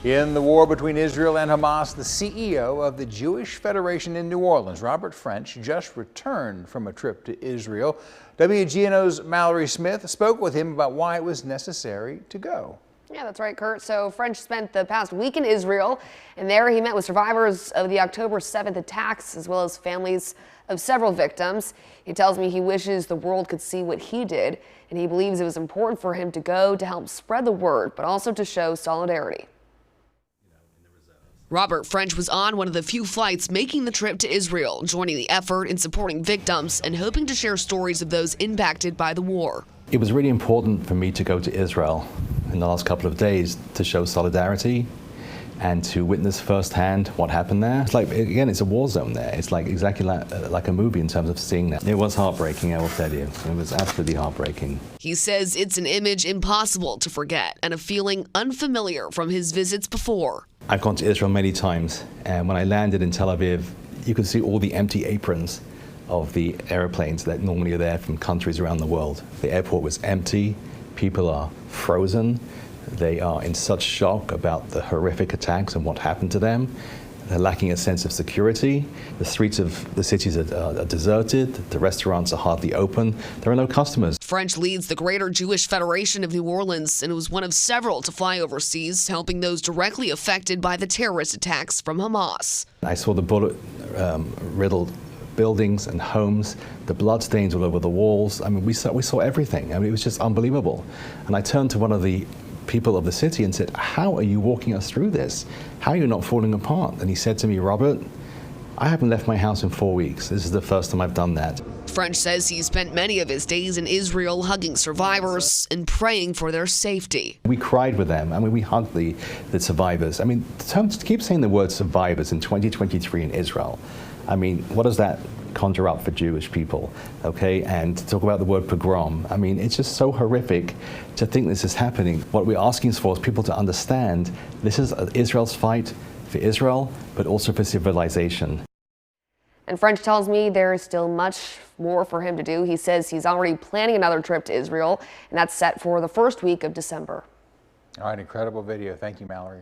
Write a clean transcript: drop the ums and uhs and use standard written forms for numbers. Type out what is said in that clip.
In the war between Israel and Hamas, the CEO of the Jewish Federation in New Orleans, Robert French, just returned from a trip to Israel. WGNO's Mallory Smith spoke with him about why it was necessary to go. Yeah, that's right, Kurt. So French spent the past week in Israel, and there he met with survivors of the October 7th attacks, as well as families of several victims. He tells me he wishes the world could see what he did, and he believes it was important for him to go to help spread the word, but also to show solidarity. Robert French was on one of the few flights making the trip to Israel, joining the effort in supporting victims and hoping to share stories of those impacted by the war. It was really important for me to go to Israel in the last couple of days to show solidarity and to witness firsthand what happened there. It's like, again, it's a war zone there. It's like exactly like a movie in terms of seeing that. It was heartbreaking, I will tell you. It was absolutely heartbreaking. He says it's an image impossible to forget and a feeling unfamiliar from his visits before. I've gone to Israel many times, and when I landed in Tel Aviv, you could see all the empty aprons of the airplanes that normally are there from countries around the world. The airport was empty, people are frozen, they are in such shock about the horrific attacks and what happened to them. They're lacking a sense of security. The streets of the cities are deserted. The restaurants are hardly open. There are no customers. French leads the Greater Jewish Federation of New Orleans and was one of several to fly overseas, helping those directly affected by the terrorist attacks from Hamas. I saw the bullet-riddled buildings and homes, the bloodstains all over the walls. I mean, we saw everything. I mean, it was just unbelievable. And I turned to one of the people of the city and said, "How are you walking us through this? How are you not falling apart?" And he said to me, "Robert, I haven't left my house in 4 weeks. This is the first time I've done that." French says he spent many of his days in Israel hugging survivors and praying for their safety. We cried with them. I mean, we hugged the survivors. I mean, to keep saying the word survivors in 2023 in Israel, I mean, what does that conjure up for Jewish people, okay? And to talk about the word pogrom, I mean, it's just so horrific to think this is happening. What we're asking for is people to understand this is Israel's fight for Israel, but also for civilization. And French tells me there is still much more for him to do. He says he's already planning another trip to Israel, and that's set for the first week of December. All right, incredible video. Thank you, Mallory.